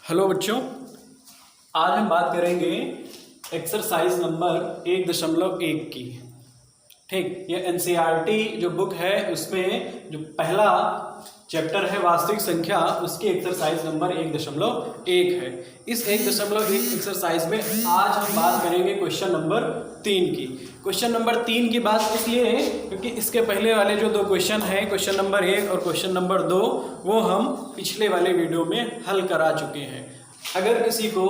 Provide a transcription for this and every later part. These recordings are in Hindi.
हेलो बच्चों, आज हम बात करेंगे एक्सरसाइज नंबर 1.1 की। ठीक, ये एनसीईआरटी जो बुक है उसमें जो पहला चैप्टर है वास्तविक संख्या, उसकी एक्सरसाइज नंबर 1.1 है। इस 1.1 एक्सरसाइज में आज हम बात करेंगे क्वेश्चन नंबर 3 की। क्वेश्चन नंबर 3 की बात इसलिए है क्योंकि इसके पहले वाले जो दो क्वेश्चन हैं, क्वेश्चन नंबर 1 और क्वेश्चन नंबर 2, वो हम पिछले वाले वीडियो में हल करा चुके हैं। अगर किसी को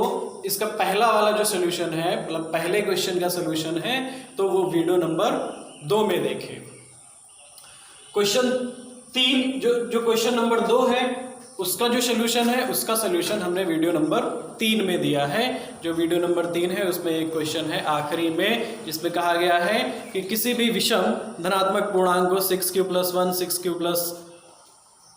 इसका पहला वाला जो सोल्यूशन है, मतलब पहले क्वेश्चन का सोल्यूशन है, तो वो वीडियो नंबर 2 में देखें। क्वेश्चन 3 जो क्वेश्चन नंबर 2 है उसका जो सोल्यूशन है, उसका सोल्यूशन हमने वीडियो नंबर 3 में दिया है। जो वीडियो नंबर 3 है उसमें एक क्वेश्चन है आखिरी में, जिसमें कहा गया है कि किसी भी विषम धनात्मक पूर्णांक को 6q + 1, 6q +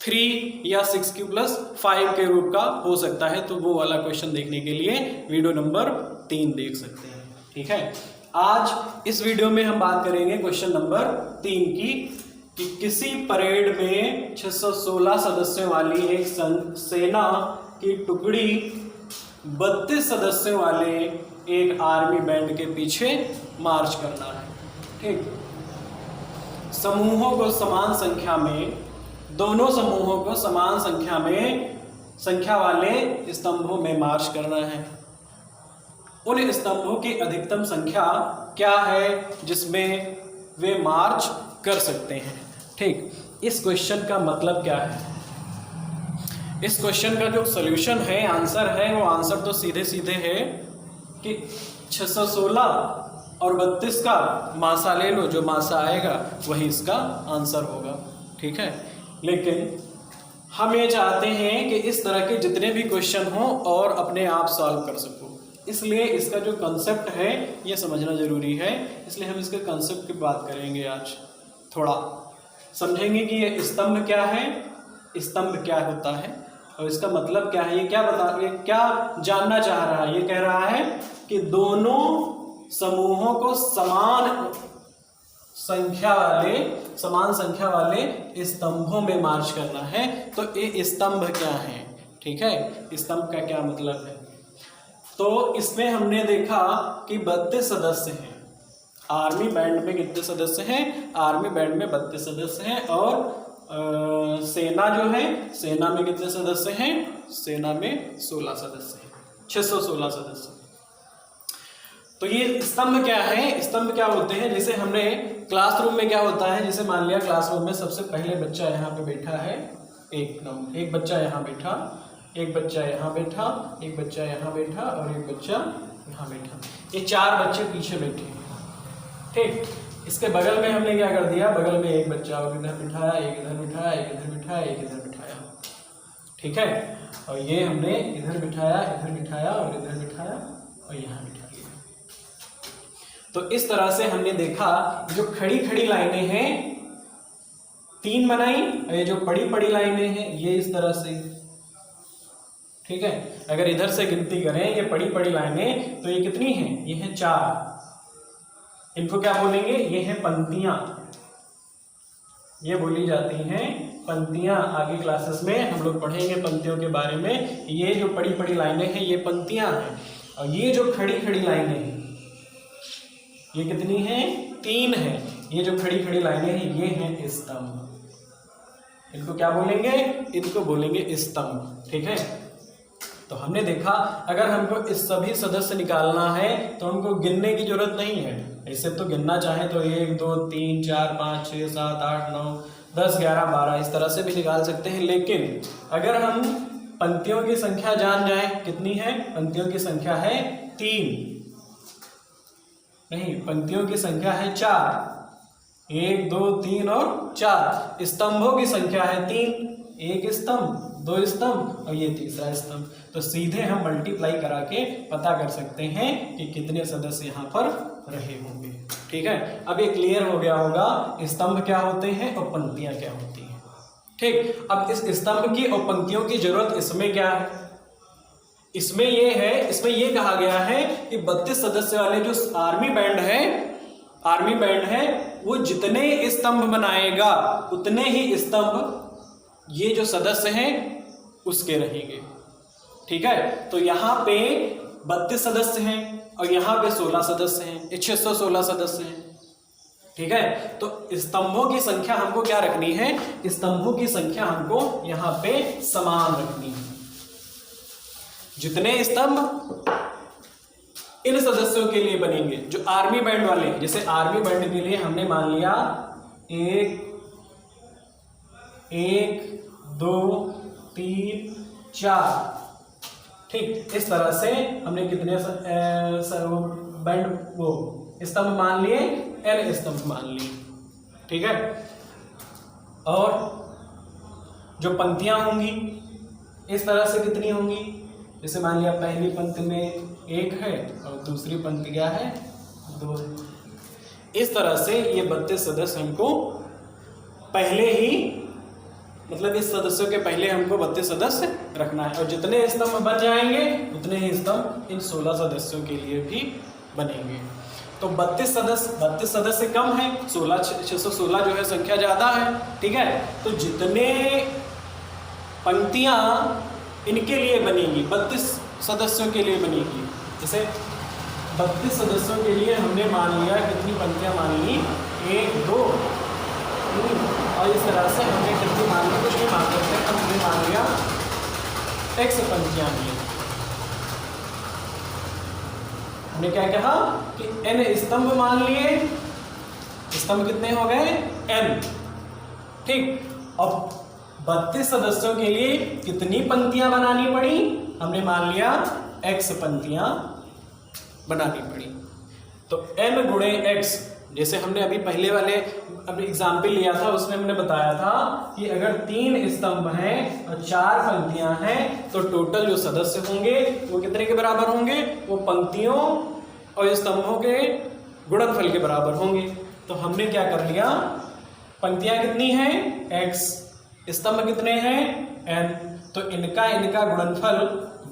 3 या 6q + 5 के रूप का हो सकता है। तो वो वाला क्वेश्चन देखने के लिए वीडियो नंबर 3 देख सकते हैं। ठीक है, आज इस वीडियो में हम बात करेंगे क्वेश्चन नंबर 3 की कि किसी परेड में 616 सदस्यों वाली एक सेना की टुकड़ी 32 सदस्यों वाले एक आर्मी बैंड के पीछे मार्च करना है। ठीक, समूहों को समान संख्या में, दोनों समूहों को समान संख्या वाले स्तंभों में मार्च करना है। उन स्तंभों की अधिकतम संख्या क्या है जिसमें वे मार्च कर सकते हैं। ठीक, इस क्वेश्चन का मतलब क्या है? इस क्वेश्चन का जो सॉल्यूशन है, आंसर है, वो आंसर तो सीधे सीधे है कि 616 और 32 का मासा ले लो, जो मासा आएगा वही इसका आंसर होगा। ठीक है, लेकिन हम ये चाहते हैं कि इस तरह के जितने भी क्वेश्चन हों और अपने आप सॉल्व कर सको, इसलिए इसका जो कंसेप्ट है ये समझना जरूरी है। इसलिए हम इसके कंसेप्ट की बात करेंगे आज। थोड़ा समझेंगे कि ये स्तंभ क्या है, स्तंभ क्या होता है और इसका मतलब क्या है। ये क्या जानना चाह रहा है? ये कह रहा है कि दोनों समूहों को समान संख्या वाले स्तंभों में मार्च करना है। तो ये स्तंभ क्या है? ठीक है, स्तंभ का क्या मतलब है? तो इसमें हमने देखा कि 32 सदस्य हैं। आर्मी बैंड में कितने सदस्य हैं? आर्मी बैंड में 32 सदस्य हैं। और सेना जो है, सेना में कितने सदस्य हैं? सेना में 16 सदस्य हैं, 616 सदस्य। तो ये स्तंभ क्या है? स्तंभ क्या होते हैं? जैसे हमने क्लासरूम में क्या होता है, जैसे मान लिया क्लासरूम में सबसे पहले बच्चा यहाँ पे बैठा है, एक बच्चा यहाँ बैठा, एक बच्चा यहाँ बैठा, एक बच्चा यहाँ बैठा और एक बच्चा यहाँ बैठा। ये 4 बच्चे पीछे बैठे हैं। ठीक, इसके बगल में हमने क्या कर दिया, बगल में एक बच्चा और इधर बिठाया, एक इधर बिठाया, एक इधर बिठाया, एक इधर बिठाया। ठीक है, और ये हमने इधर बिठाया और इधर बिठाया और यहाँ बिठा लिया। तो इस तरह से हमने देखा जो खड़ी खड़ी लाइनें हैं 3 बनाई, और ये जो पड़ी पड़ी लाइनें हैं ये इस तरह से। ठीक है, अगर इधर से गिनती करें ये पड़ी पड़ी लाइनें, तो ये कितनी हैं? ये हैं 4। इनको क्या बोलेंगे? ये हैं पंक्तियां। ये बोली जाती हैं पंक्तियां। आगे क्लासेस में हम लोग पढ़ेंगे पंक्तियों के बारे में। ये जो पड़ी पड़ी लाइनें हैं ये पंक्तियां हैं, और ये जो खड़ी खड़ी लाइनें हैं ये कितनी हैं? 3 हैं। ये जो खड़ी खड़ी लाइनें हैं ये हैं स्तंभ। इनको क्या बोलेंगे? इनको बोलेंगे स्तंभ। ठीक है, तो हमने देखा अगर हमको इस सभी सदस्य निकालना है तो हमको गिनने की जरूरत नहीं है। ऐसे तो गिनना चाहे तो 1 2 3 4 5 6 7 8 9 10 11 12 इस तरह से भी निकाल सकते हैं। लेकिन अगर हम पंक्तियों की संख्या जान जाए, कितनी है? पंक्तियों की संख्या है 3, नहीं, पंक्तियों की संख्या है 4। 1 2 3 और 4। स्तंभों की संख्या है 3, 1 स्तंभ, 2 स्तंभ और ये तीसरा स्तंभ। तो सीधे हम मल्टीप्लाई करा के पता कर सकते हैं कि कितने सदस्य यहाँ पर रहे होंगे। ठीक है, अब ये क्लियर हो गया होगा स्तंभ क्या होते हैं और पंक्तियां क्या होती हैं। ठीक, अब इस स्तंभ की और पंक्तियों की जरूरत इसमें क्या है? इसमें ये कहा गया है कि 32 सदस्य वाले जो आर्मी बैंड है वो जितने स्तंभ बनाएगा उतने ही स्तंभ ये जो सदस्य हैं उसके रहेंगे। ठीक है, तो यहाँ पे 32 सदस्य हैं और यहाँ पे 16 सदस्य हैं, ये 616 सदस्य हैं। ठीक है, तो स्तंभों की संख्या हमको क्या रखनी है, स्तंभों की संख्या हमको यहाँ पे समान रखनी है। जितने स्तंभ इन सदस्यों के लिए बनेंगे जो आर्मी बैंड वाले, जैसे आर्मी बैंड के लिए हमने मान लिया 1 2 3 4, ठीक, इस तरह से हमने कितने बैंड वो स्तंभ मान लिए, n स्तंभ मान लिए। ठीक है, और जो पंक्तियां होंगी इस तरह से कितनी होंगी, जैसे मान लिया पहली पंक्ति में 1 है और दूसरी पंक्ति क्या है, 2 है। इस तरह से ये 32 सदस्य हमको पहले ही, मतलब इस सदस्यों के पहले हमको 32 सदस्य रखना है, और जितने स्तंभ बन जाएंगे उतने ही स्तंभ इन 16 सदस्यों के लिए भी बनेंगे। तो 32 सदस्य कम है, 616 जो है संख्या ज्यादा है। ठीक है, तो जितने पंक्तियां इनके लिए बनेगी 32 सदस्यों के लिए बनेगी, जैसे 32 सदस्यों के लिए हमने मान लिया कितनी पंक्तियां मान ली, 1 2 3, और इस तरह से हमने कितनी मान ली, कुछ भी मान सकते हैं, हमने मान लिया x पंक्तियां ली। हमने क्या कहा कि n स्तंभ मान लिए, स्तंभ कितने हो गए, n। ठीक, अब 32 सदस्यों के लिए कितनी पंक्तियां बनानी पड़ी, हमने मान लिया x पंक्तियां बनानी पड़ी। तो n गुणे x, जैसे हमने अभी पहले वाले अभी एग्जाम्पल लिया था उसमें हमने बताया था कि अगर 3 स्तंभ हैं और 4 पंक्तियां हैं तो टोटल जो सदस्य होंगे वो कितने के बराबर होंगे, वो पंक्तियों और स्तंभों के गुणनफल के बराबर होंगे। तो हमने क्या कर लिया, पंक्तियां कितनी हैं, x, स्तंभ कितने हैं, n, तो इनका गुणनफल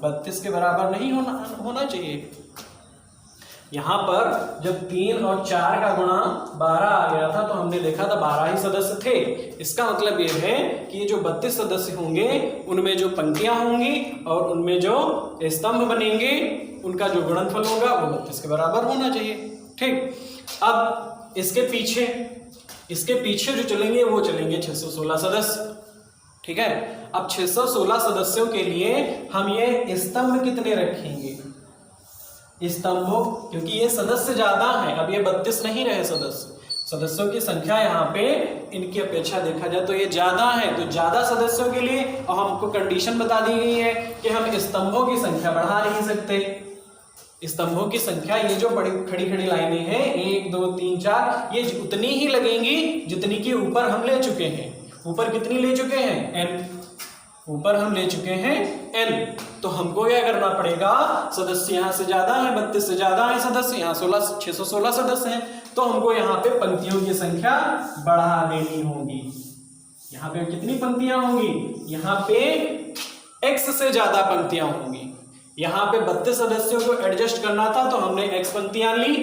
32 के बराबर नहीं होना चाहिए। यहां पर जब 3 और 4 का गुणा 12 आ गया था तो हमने देखा था 12 ही सदस्य थे। इसका मतलब ये है कि ये जो 32 सदस्य होंगे उनमें जो पंक्तियां होंगी और उनमें जो स्तंभ बनेंगे उनका जो गुणनफल होगा वो 32 के बराबर होना चाहिए। ठीक, अब इसके पीछे जो चलेंगे वो चलेंगे 616 सदस्य। ठीक है, अब 616 सदस्यों के लिए हम ये स्तंभ कितने रखेंगे, स्तंभों, क्योंकि ये सदस्य ज्यादा हैं, अब ये 32 नहीं रहे सदस्यों की संख्या यहाँ पे इनकी अपेक्षा देखा जाए तो ये ज्यादा है, तो ज्यादा सदस्यों के लिए और हमको कंडीशन बता दी गई है कि हम स्तंभों की संख्या बढ़ा नहीं सकते। स्तंभों की संख्या ये जो बड़ी खड़ी लाइनें हैं 1 2 3 4 ये उतनी ही लगेंगी जितनी की ऊपर हम ले चुके हैं। ऊपर कितनी ले चुके हैं, n, ऊपर हम ले चुके हैं n। तो हमको क्या करना पड़ेगा, सदस्य यहाँ से ज्यादा है, 32 से ज्यादा है सदस्य, यहाँ 616 सदस्य हैं, तो हमको यहाँ पे पंक्तियों की संख्या बढ़ा देनी होगी। यहाँ पे कितनी पंक्तियां होंगी, यहाँ पे x से ज्यादा पंक्तियां होंगी। यहाँ पे 32 सदस्यों को एडजस्ट करना था तो हमने x पंक्तियां ली,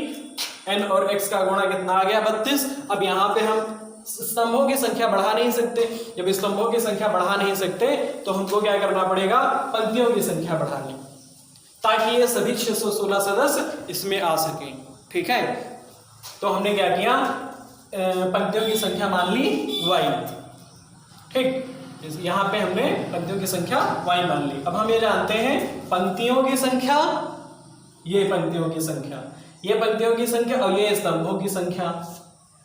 n और x का गुणा कितना आ गया 32। अब यहाँ पे हम स्तंभों की संख्या बढ़ा नहीं सकते, जब स्तंभों की संख्या बढ़ा नहीं सकते तो हमको क्या करना पड़ेगा, पंक्तियों की संख्या बढ़ानी, ताकि ये सभी 616 सदस्य इसमें आ सके। ठीक है, तो हमने क्या किया, पंक्तियों की संख्या मान ली y। ठीक, यहाँ पे हमने पंक्तियों की संख्या y मान ली। अब हम ये जानते हैं पंक्तियों की संख्या, ये पंक्तियों की संख्या, ये पंक्तियों की संख्या और ये स्तंभों की संख्या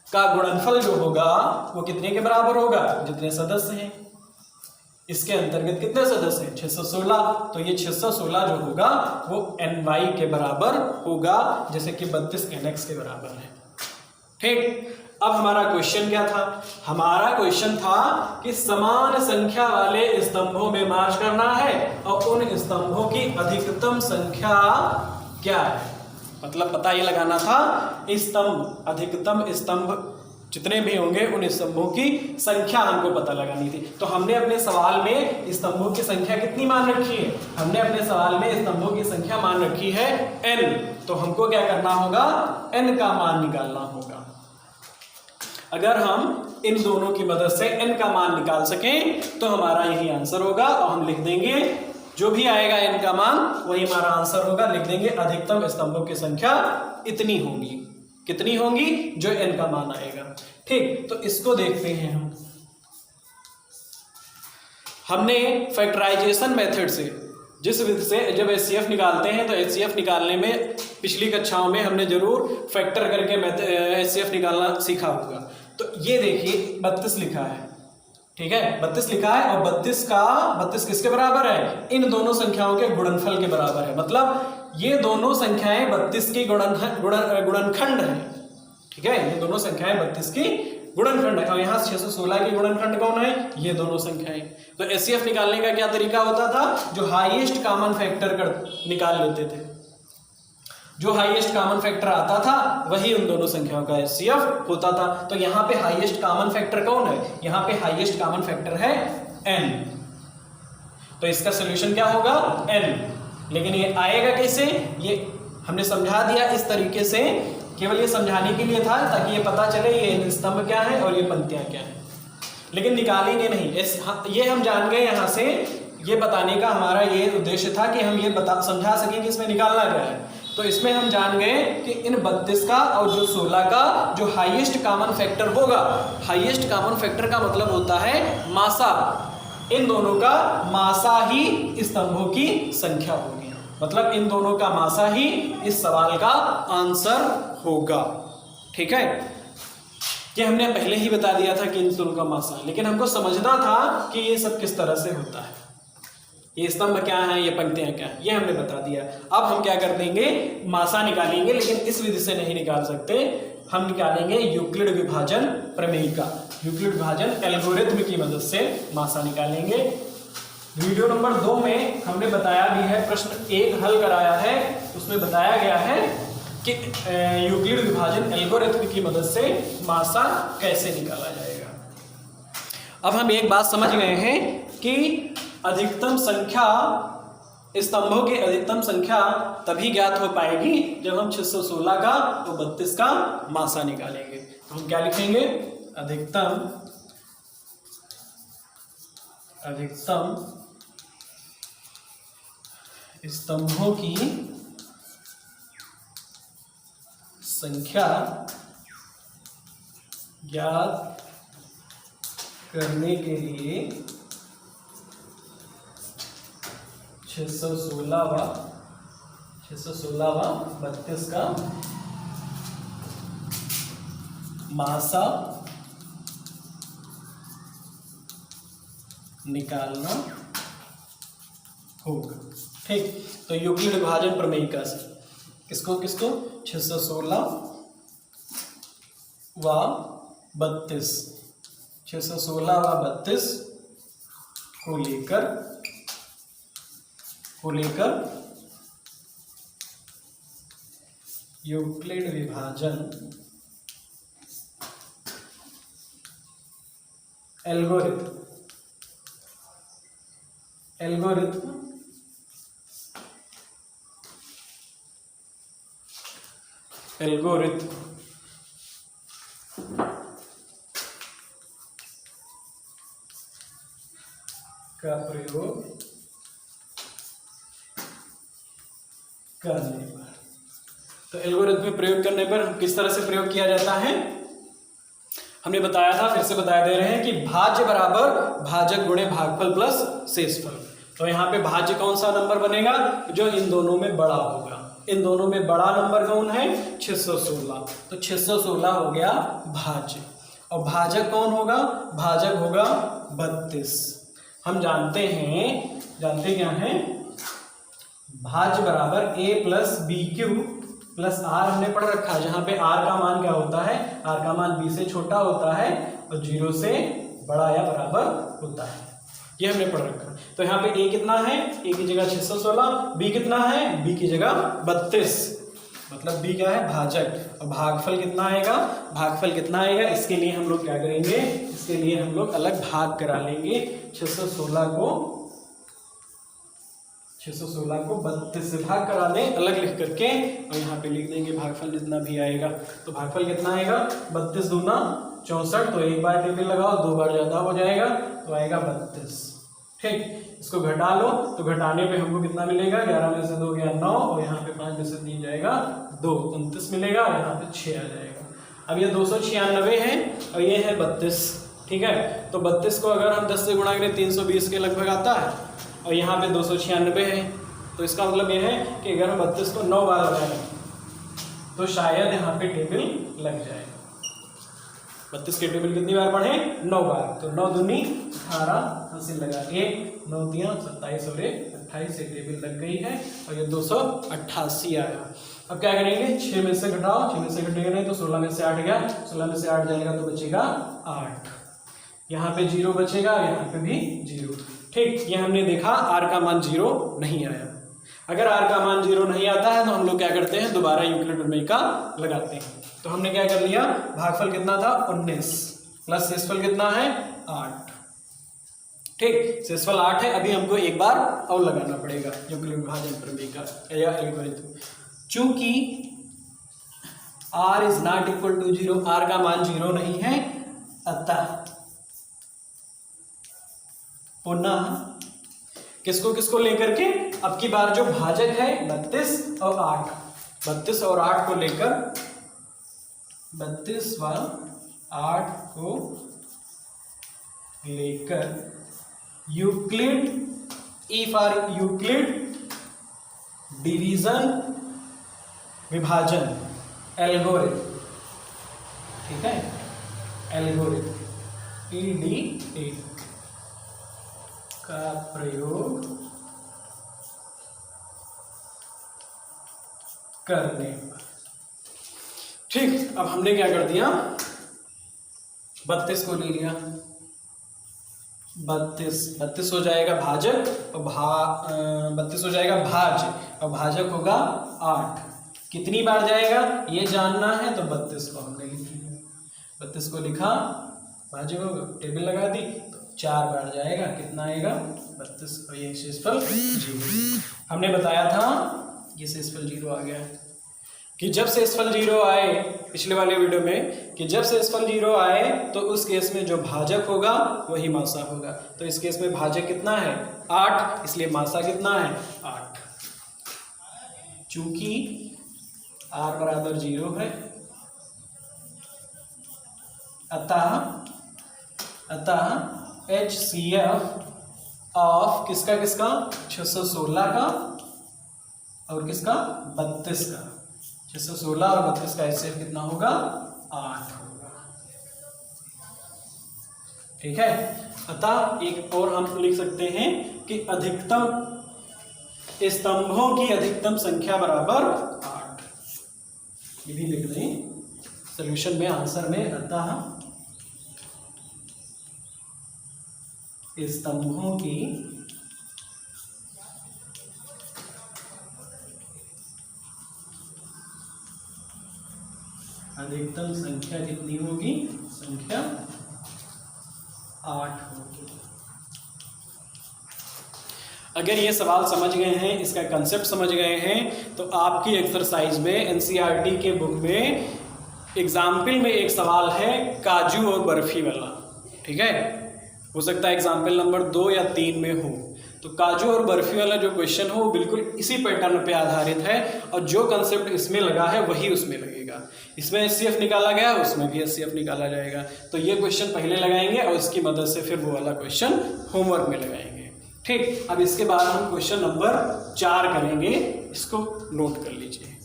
का गुणनफल जो होगा वो कितने के बराबर होगा, जितने सदस्य हैं। इसके अंतर्गत कितने सदस्य हैं, 616। तो ये 616 जो होगा वो ny के बराबर होगा, जैसे कि 32 nx के बराबर है। ठीक, अब हमारा क्वेश्चन क्या था, हमारा क्वेश्चन था कि समान संख्या वाले स्तंभों में मार्च करना है और उन स्तंभों की अधिकतम संख्या क्या है। मतलब पता ये लगाना था स्तंभ, अधिकतम स्तंभ जितने भी होंगे उन स्तंभों की संख्या हमको पता लगानी थी। तो हमने अपने सवाल में स्तंभों की संख्या कितनी मान रखी है, हमने अपने सवाल में स्तंभों की संख्या मान रखी है n। तो हमको क्या करना होगा, n का मान निकालना होगा। अगर हम इन दोनों की मदद से n का मान निकाल सकें तो हमारा यही आंसर होगा और हम लिख देंगे जो भी आएगा n का मान वही हमारा आंसर होगा। लिख देंगे अधिकतम स्तंभों की संख्या इतनी होगी। कितनी होगी? जो n का मान आएगा। ठीक, तो इसको देखते हैं हम। हमने फैक्टराइजेशन मेथड से, जिस विधि से जब HCF निकालते हैं तो HCF निकालने में पिछली कक्षाओं में हमने जरूर फैक्टर करके HCF निकालना सीखा होगा। तो ये देखिए 32 लिखा है, ठीक है, 32 लिखा है और 32 किसके बराबर है? इन दोनों संख्याओं के गुणनफल के बराबर है। मतलब ये दोनों संख्याएं 32 की गुणनखंड है, ठीक है, ये दोनों संख्याएं 32 की गुणनखंड है। और यहाँ 616 की गुणनखंड कौन है? ये दोनों संख्याएं। तो HCF निकालने का क्या तरीका होता था? जो हाईएस्ट कॉमन फैक्टर निकाल लेते थे। जो हाईएस्ट कॉमन फैक्टर आता था वही उन दोनों संख्याओं का HCF होता था। तो यहाँ पे हाईएस्ट कॉमन फैक्टर कौन है? यहाँ पे हाईएस्ट कॉमन फैक्टर है n। तो इसका सोल्यूशन क्या होगा? n। लेकिन ये आएगा कैसे? ये हमने समझा दिया इस तरीके से, केवल ये समझाने के लिए था ताकि ये पता चले ये स्तंभ क्या है और ये पंक्तियां क्या है। लेकिन निकालेंगे नहीं, ये हम जान गए। यहाँ से ये बताने का हमारा ये उद्देश्य था कि हम ये समझा सकें कि इसमें निकालना क्या है। तो इसमें हम जान गए कि इन 32 का और जो 16 का जो हाईएस्ट कॉमन फैक्टर होगा, हाईएस्ट कॉमन फैक्टर का मतलब होता है मासा। इन दोनों का मासा ही स्तंभों की संख्या होगी। मतलब इन दोनों का मासा ही इस सवाल का आंसर होगा। ठीक है, ये हमने पहले ही बता दिया था कि इन दोनों का मासा, लेकिन हमको समझना था कि ये सब किस तरह से होता है, ये स्तंभ क्या है, ये पंक्तियां क्या है, ये हमने बता दिया। अब हम क्या कर देंगे? मासा निकालेंगे, लेकिन इस विधि से नहीं निकाल सकते। हम निकालेंगे यूक्लिड विभाजन प्रमेय का, यूक्लिड विभाजन एल्गोरिथम की मदद से मासा निकालेंगे। वीडियो नंबर 2 में हमने बताया भी है, प्रश्न 1 हल कराया है, उसमें बताया गया है कि यूक्लिड विभाजन एल्गोरिथम की मदद से मासा कैसे निकाला जाएगा। अब हम एक बात समझ गए हैं कि अधिकतम संख्या, स्तंभों की अधिकतम संख्या तभी ज्ञात हो पाएगी जब हम 616 का और 32 का मासा निकालेंगे। तो हम क्या लिखेंगे? अधिकतम स्तंभों की संख्या ज्ञात करने के लिए 616 व 32 का मासा निकालना होगा। ठीक, तो यूक्लिड विभाजन प्रमेय का किसको 616 व 32, 616 व 32 को लेकर यूक्लिड विभाजन एल्गोरिथम का प्रयोग करने पर, तो एल्गोरिथम में प्रयोग करने पर किस तरह से प्रयोग किया जाता है हमने बताया था, फिर से बता दे रहे हैं कि भाज्य बराबर भाजक गुणे भागफल प्लस शेषफल। तो यहाँ पे भाज्य कौन सा नंबर बनेगा? जो इन दोनों में बड़ा होगा। इन दोनों में बड़ा नंबर कौन है? 616। तो 616 हो गया भाज्य, और भाजक कौन होगा? भाजक होगा 32। हम जानते क्या है? भाज्य बराबर a plus b q plus r हमने पढ़ रखा है, जहां पे आर का मान क्या होता है? आर का मान बी से छोटा होता है और 0 से बड़ा या बराबर होता है, ये हमने पढ़ रखा है। तो यहाँ पे a कितना है? a की जगह 616, b कितना है? b की जगह 32, मतलब b क्या है? भाजक। और भागफल कितना आएगा? इसके लिए हम लोग क्या करेंगे? इसके लिए हम लोग अलग भाग करा लेंगे। 616 को 32 से भाग करा दें अलग लिख करके, और यहाँ पे लिख देंगे भागफल जितना भी आएगा। तो भागफल कितना आएगा? 32 दूना 64, तो एक बार टेबल लगाओ, 2 बार ज्यादा हो जाएगा, तो आएगा 32। ठीक, इसको घटा लो तो घटाने पे हमको कितना मिलेगा, 11 में से 2 गया 9 और यहाँ पे 5 में से 3 जाएगा 2, 29 मिलेगा और यहाँ पे 6 आ जाएगा। अब ये 296 है और ये है 32, ठीक है। तो 32 को अगर हम 10 से गुणा करें 320 के लगभग आता है और यहाँ पे 296 है, तो इसका मतलब ये है कि अगर हम 32 को 9 बार लगाएं तो शायद यहाँ पे टेबल लग जाएगा। 32 के टेबल कितनी बार पढ़े, 9 बार। तो 9 दूनी 18, हासिल लगा 1, 9 तिया 27 और 28 से टेबल लग गई है और ये 288 आया। अब क्या करेंगे, 6 में से घटाओ, 6 में से घटेगा नहीं तो 16 में से 8 गया, 16 में से 8 जाएगा तो बचेगा 8, यहाँ पे 0 बचेगा, यहाँ पे भी 0। ठीक, ये हमने देखा r का मान 0 नहीं आया। अगर r का मान 0 नहीं आता है तो हम लोग क्या करते हैं, दोबारा यूक्लिड प्रमेय का लगाते हैं। तो हमने क्या कर लिया, भागफल कितना था 19 प्लस शेषफल कितना है 8, ठीक, शेषफल 8 है। अभी हमको एक बार और लगाना पड़ेगा यूक्लिड विभाजन प्रमेय का या एल्गोरिथम। चूंकि r is not equal to 0, r का मान 0 नहीं है, अतः पुनः किसको किसको लेकर के, अब की बार जो भाजक है 32 और 8, 32 और 8 को लेकर, 32 व 8 को लेकर Euclid, E for Euclid division विभाजन एल्गोरिथम, ठीक है, एल्गोरिथम EDA का प्रयोग करने पर, ठीक। अब हमने क्या कर दिया, 32 को ले लिया, 32 हो जाएगा भाजक और 32 हो जाएगा भाज्य और भाजक होगा 8। कितनी बार जाएगा ये जानना है, तो 32 को हमने लिख लिया, 32 को लिखा, भाजक को टेबल लगा दी तो 4 बार जाएगा, कितना आएगा 32 और ये शेषफल 0। हमने बताया था ये शेषफल 0 आ गया कि जब शेषफल 0 आए, पिछले वाले वीडियो में, कि जब शेषफल 0 आए तो उस केस में जो भाजक होगा वही मासा होगा। तो इस केस में भाजक कितना है 8, इसलिए मासा कितना है 8। चूंकि r बराबर 0 है, अतः HCF ऑफ किसका किसका 616 का और किसका 32 का, 616 और 32 का HCF कितना होगा 8 होगा, ठीक है। अतः एक और हम लिख सकते हैं कि अधिकतम स्तंभों की अधिकतम संख्या बराबर 8, ये भी लिख दें सॉल्यूशन में, आंसर में। अतः स्तंभों की अधिकतम संख्या कितनी होगी, संख्या 8 होगी। अगर ये सवाल समझ गए हैं, इसका कंसेप्ट समझ गए हैं, तो आपकी एक्सरसाइज में एनसीईआरटी के बुक में एग्जाम्पल में एक सवाल है काजू और बर्फी वाला, ठीक है। हो सकता है एग्जाम्पल नंबर 2 या 3 में हो। तो काजू और बर्फी वाला जो क्वेश्चन हो बिल्कुल इसी पैटर्न पे आधारित है और जो कंसेप्ट इसमें लगा है वही उसमें लगेगा। इसमें HCF निकाला गया, उसमें भी HCF निकाला जाएगा। तो ये क्वेश्चन पहले लगाएंगे और इसकी मदद से फिर वो वाला क्वेश्चन होमवर्क में लगाएंगे, ठीक। अब इसके बाद हम क्वेश्चन नंबर 4 करेंगे, इसको नोट कर लीजिए।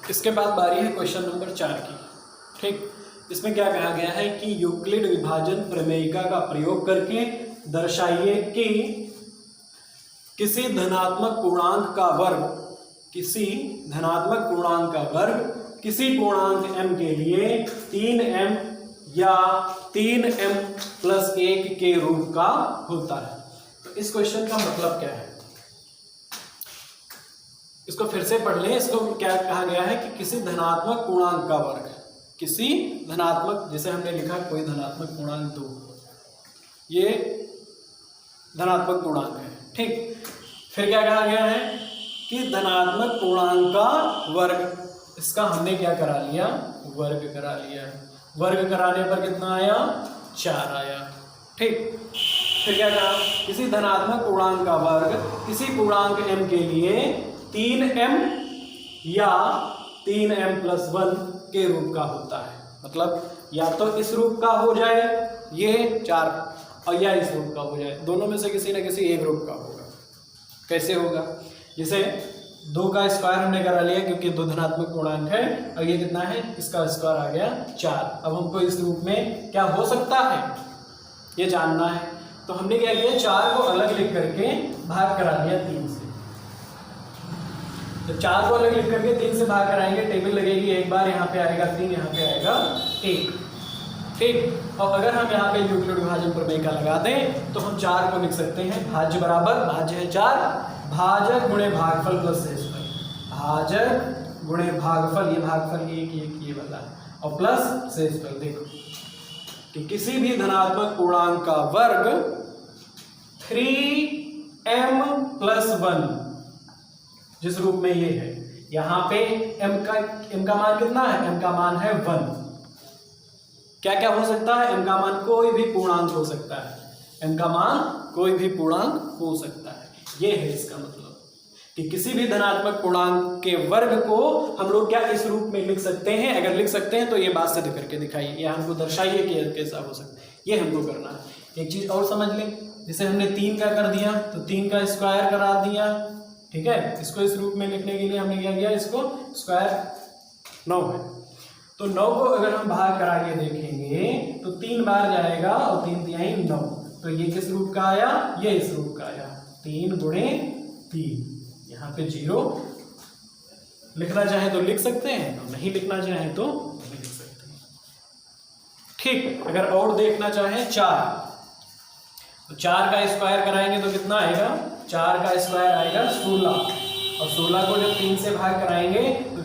इसके बाद बारी है क्वेश्चन नंबर 4 की, ठीक। इसमें क्या कहा गया है कि यूक्लिड विभाजन प्रमेयिका का प्रयोग करके दर्शाइए कि किसी धनात्मक पूर्णांक का वर्ग, किसी धनात्मक पूर्णांक का वर्ग किसी पूर्णांक m के लिए 3m या 3m प्लस 1 के रूप का होता है। तो इस क्वेश्चन का मतलब क्या है, इसको फिर से पढ़ लें। इसको क्या कहा गया है कि किसी धनात्मक पूर्णांक का वर्ग, किसी धनात्मक, जैसे हमने लिखा कोई धनात्मक पूर्णांक 2, ये धनात्मक पूर्णांक है, ठीक। फिर क्या कहा गया है कि धनात्मक पूर्णांक का वर्ग, इसका हमने क्या करा लिया, वर्ग करा लिया। वर्ग कराने पर कितना आया 4 आया, ठीक, फिर क्या कहा, किसी धनात्मक पूर्णांक का वर्ग किसी पूर्णांक m के लिए 3m या 3m+1 के रूप का होता है। मतलब या तो इस रूप का हो जाए ये 4 और या इस रूप का हो जाए, दोनों में से किसी न किसी एक रूप का होगा। कैसे होगा, जैसे 2 का स्क्वायर हमने करा लिया क्योंकि 2 धनात्मक पूर्णांक है और ये कितना है, इसका स्क्वायर आ गया 4। अब हमको इस रूप में क्या हो सकता है ये जानना है, तो हमने क्या किया, 4 को अलग लिख करके भाग करा दिया 3 से। तो 4 को अलग लिख करके 3 से भाग कराएंगे, टेबल लगेगी, एक बार यहाँ पे आएगा 3, यहाँ पे आएगा 1। ठीक, और अगर हम यहाँ पे यूक्लिड विभाजन प्रमेय का लगा दें तो हम 4 को लिख सकते हैं भाज्य बराबर, भाज्य है 4, भाजक गुणे भागफल प्लस शेषफल, भाजक गुणे भागफल, ये भागफल ये वाला, और प्लस शेषफल। देखो कि किसी भी धनात्मक पूर्णांक का वर्ग 3m+1 जिस रूप में ये है, यहाँ पे m का मान कितना है, m का मान है 1। क्या क्या हो सकता है, m का मान कोई भी पूर्णांक हो सकता है, m का मान कोई भी पूर्णांक हो सकता है। ये है इसका मतलब कि किसी भी धनात्मक पूर्णांक के वर्ग को हम लोग क्या इस रूप में लिख सकते हैं। अगर लिख सकते हैं तो ये बात सिद्ध करके दिखाइए, या हमको दर्शाइए कि कैसा हो सकता है, ये हमको करना है। एक चीज और समझ लें, जैसे हमने 3 का कर दिया तो 3 का स्क्वायर करा दिया, ठीक है। इसको इस रूप में लिखने के लिए हमने क्या किया, इसको स्क्वायर 9 है, तो 9 को अगर हम भाग करा के देखेंगे तो 3 बार जाएगा और 3 तिहाई 9, तो ये किस रूप का आया, ये इस रूप का आया, 3 गुणे 3। यहाँ पे 0 लिखना चाहे तो लिख सकते हैं और नहीं लिखना चाहे तो नहीं लिख सकते हैं। ठीक, अगर और देखना चाहे 4, तो 4 का स्क्वायर कराएंगे तो कितना आएगा, 4 का स्क्वायर आएगा 16, और 16 को जब 3 से भाग कराएंगे तो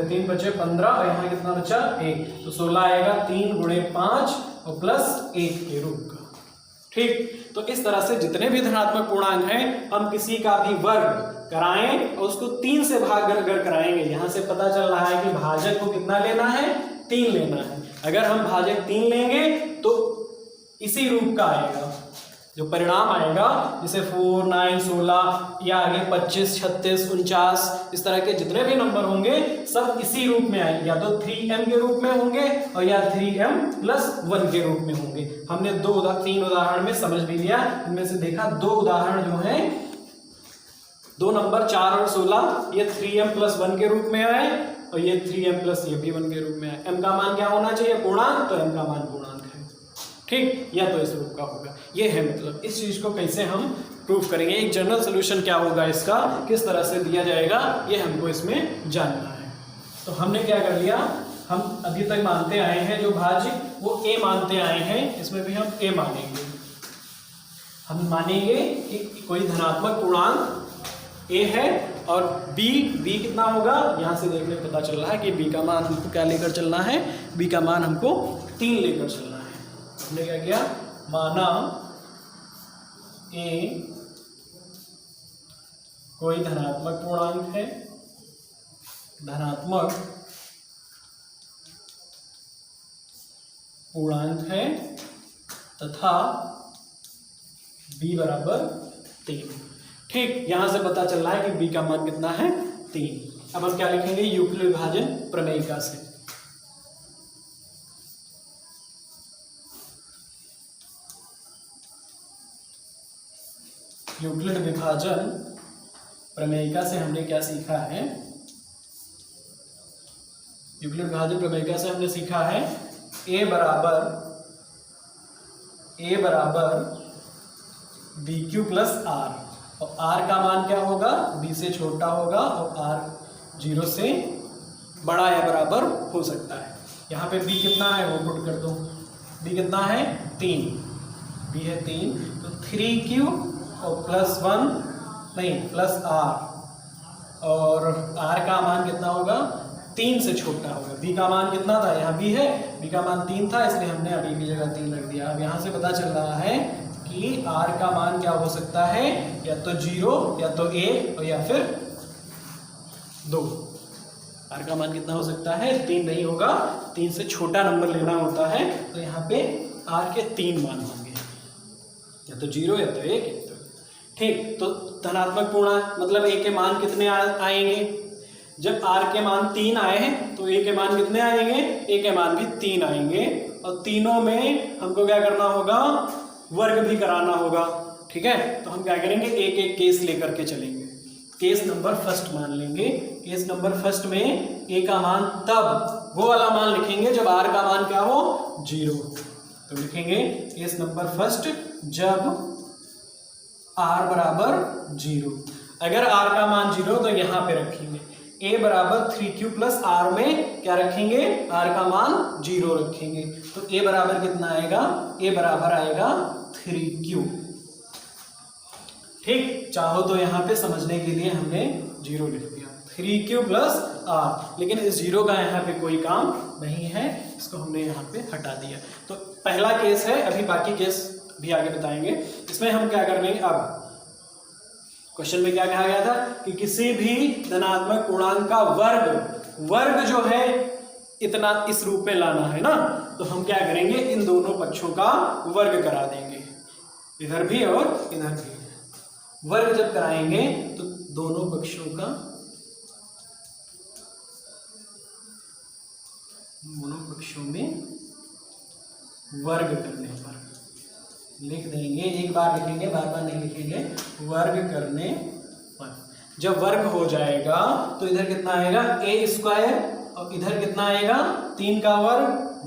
3 बचे 15 और यहाँ कितना बचा 1, तो 16 आएगा 3 गुणे 5 और प्लस 1 के रूप का। ठीक, तो इस तरह से जितने भी धनात्मक पूर्णांक हैं, हम किसी का भी वर्ग कराएं और उसको 3 से भाग अगर कराएंगे, यहाँ से पता चल रहा है कि भाजक को कितना लेना है, 3 लेना है। अगर हम भाजक 3 लेंगे तो इसी रूप का आएगा, जो परिणाम आएगा, जैसे 4, 9, 16 या आगे 25, 36, 49, इस तरह के जितने भी नंबर होंगे सब इसी रूप में आएंगे, या तो 3m के रूप में होंगे और या 3m+1 के रूप में होंगे। हमने 3 उदाहरण में समझ भी लिया, इनमें से देखा 2 उदाहरण जो हैं, 2 नंबर 4 और 16 ये 3m+1 के रूप में आए और ये 3m+ ये भी 1 के रूप में आए। m का मान क्या होना चाहिए, पूर्णांक, तो m का मान पूर्णांक है। ठीक, या तो इस रूप का होगा। ये है मतलब इस चीज को कैसे हम प्रूफ करेंगे, एक जनरल सोल्यूशन क्या होगा इसका, किस तरह से दिया जाएगा, ये हमको इसमें जानना है। तो हमने क्या कर लिया, हम अभी तक मानते आए हैं जो भाज्य वो a मानते आए हैं, इसमें भी हम a मानेंगे। हम मानेंगे कि कोई धनात्मक पूर्णांक a है और b कितना होगा, यहाँ से देखने पता चल रहा है कि b का मान हमको क्या लेकर चलना है, b का मान हमको 3 लेकर चलना है। हमने क्या किया, माना a कोई धनात्मक पूर्णांक है, धनात्मक पूर्णांक है तथा b बराबर 3। ठीक, यहां से पता चल रहा है कि b का मान कितना है, 3। अब हम क्या लिखेंगे, यूक्लिड विभाजन प्रमेयिका से। यूक्लिड विभाजन प्रमेयिका से हमने क्या सीखा है, यूक्लिड विभाजन प्रमेयिका से हमने सीखा है a बराबर bq प्लस r, और r का मान क्या होगा, b से छोटा होगा और r 0 से बड़ा या बराबर हो सकता है। यहाँ पे b कितना है वो पुट कर दो, b कितना है 3, b है 3, तो 3q और प्लस r, और r का मान कितना होगा, 3 से छोटा होगा। b का मान कितना था, यहाँ b है, b का मान 3 था, इसलिए हमने अभी की जगह 3 रख दिया। अब यहाँ से पता चल रहा है कि r का मान क्या हो सकता है, या तो 0 या तो 1 और या फिर 2। r का मान कितना हो सकता है, 3 नहीं होगा, 3 से छोटा नंबर लेना होता है, तो यहाँ पे r के 3 मान होंगे। या तो 0 या तो 1 या तो ठीक। तो धनात्मक पूर्णांक मतलब a के मान कितने आएंगे? जब r के मान 3 आए हैं तो a के मान कितने आएंगे? a के मान भी 3 आएंगे और तीनों में हमको क्या करना होगा? वर्ग भी कराना होगा। ठीक है, तो हम क्या करेंगे? एक एक केस लेकर के चलेंगे। केस नंबर फर्स्ट मान लेंगे। केस नंबर फर्स्ट में a का मान तब वो वाला मान लिखेंगे जब r का मान क्या हो? 0। तो लिखेंगे केस नंबर फर्स्ट जब r बराबर 0। अगर r का मान 0 तो यहाँ पे रखेंगे a बराबर 3q प्लस r में क्या रखेंगे? r का मान 0 रखेंगे। तो a बराबर कितना आएगा? a बराबर आएगा 3q। ठीक, चाहो तो यहाँ पे समझने के लिए हमने 0 लिख दिया 3q प्लस r, लेकिन इस 0 का यहाँ पे कोई काम नहीं है, इसको हमने यहाँ पे हटा दिया। तो पहला केस है, अभी बाकी केस भी आगे बताएंगे। इसमें हम क्या कर लेंगे? अब क्वेश्चन में क्या कहा गया था कि किसी भी धनात्मक पूर्णांक का वर्ग जो है इतना इस रूप में लाना है ना, तो हम क्या करेंगे? इन दोनों पक्षों का वर्ग करा देंगे, इधर भी और इधर भी। वर्ग जब कराएंगे तो दोनों पक्षों का में वर्ग करने पर लिख देंगे, एक बार लिखेंगे, बार बार नहीं लिखेंगे। वर्ग करने पर जब वर्ग हो जाएगा तो इधर कितना आएगा? a स्क्वायर और इधर कितना आएगा? 3 का वर्ग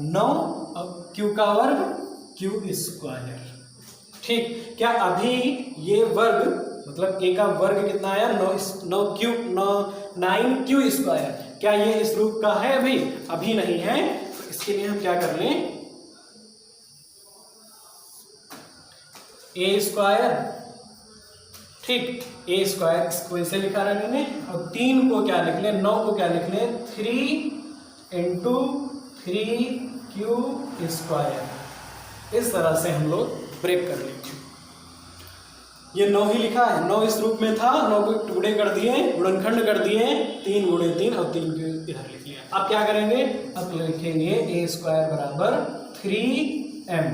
9 और q का वर्ग q स्क्वायर। ठीक, क्या अभी ये वर्ग मतलब a का वर्ग कितना आया? 9q स्क्वायर, क्या ये इस रूप का है? अभी नहीं है। तो इसके लिए हम क्या कर लें? a स्क्वायर, ठीक, a स्क्वायर इसको ऐसे लिखा रहे मैंने, और 3 को क्या लिख लें? 9 को क्या लिख लें? 3 इंटू 3q स्क्वायर। इस तरह से हम लोग ब्रेक कर लेंगे। ये 9 ही लिखा है, 9 इस रूप में था, 9 को टुकड़े कर दिए, गुणनखंड कर दिए, 3 गुणे 3 और 3 को इधर लिख लिया। अब क्या करेंगे? अब लिखेंगे a स्क्वायर बराबर 3m।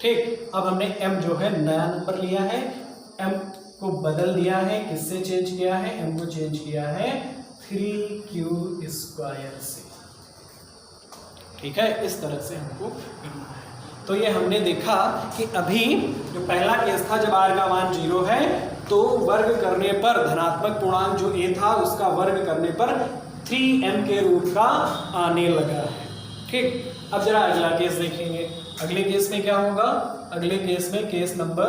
ठीक, अब हमने m जो है नया नंबर लिया है, m को बदल दिया है, किससे चेंज किया है? m को चेंज किया है 3q स्क्वायर से। ठीक है, इस तरह से हमको करना है। तो ये हमने देखा कि अभी जो पहला केस था जब r का मान 0 है तो वर्ग करने पर धनात्मक पूर्णांक जो a था उसका वर्ग करने पर 3m के रूप का आने लगा है। ठीक, अब जरा अगला केस देखेंगे। अगले केस में क्या होगा? अगले केस में केस नंबर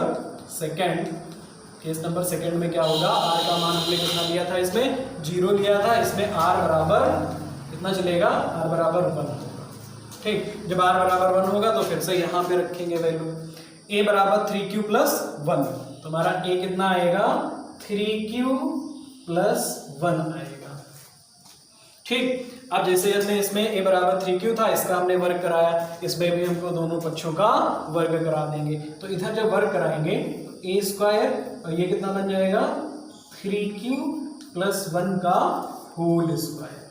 सेकंड में क्या होगा? r का मान हमने कितना लिया था? इसमें 0 लिया था, इसमें r बराबर कितना चलेगा? r बराबर 1 होगा। ठीक, जब r बराबर 1 होगा तो फिर से यहाँ पे रखेंगे वैल्यू। a बराबर 3q प्लस 1, तो हमारा a कितना आएगा? 3q प्लस 1 आएगा। ठीक, अब जैसे हमने इसमें a बराबर 3q था, इसका हमने वर्ग कराया, इसमें भी हमको दोनों पक्षों का वर्ग करा देंगे। तो इधर जब वर्ग कराएंगे a स्क्वायर और ये कितना बन जाएगा? 3q प्लस 1 का होल स्क्वायर।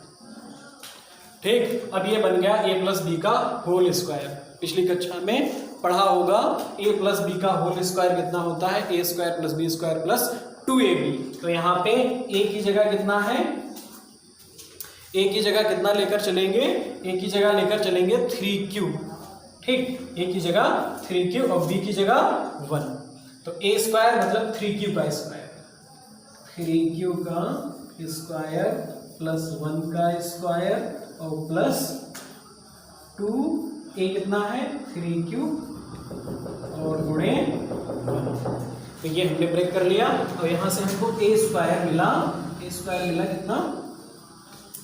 ठीक, अब ये बन गया a प्लस बी का होल स्क्वायर। पिछली कक्षा में पढ़ा होगा a प्लस बी का होल स्क्वायर कितना होता है? a square plus b square plus 2ab। तो यहाँ पे a की जगह कितना है? a की जगह कितना लेकर चलेंगे? a की जगह लेकर चलेंगे 3q। ठीक, a की जगह 3q और b की जगह 1। तो a स्क्वायर मतलब 3q का स्क्वायर, 3q का स्क्वायर प्लस 1 का स्क्वायर और प्लस 2, a कितना है? 3q और गुणे 1। तो ये हमने ब्रेक कर लिया और यहाँ से हमको a स्क्वायर मिला। कितना?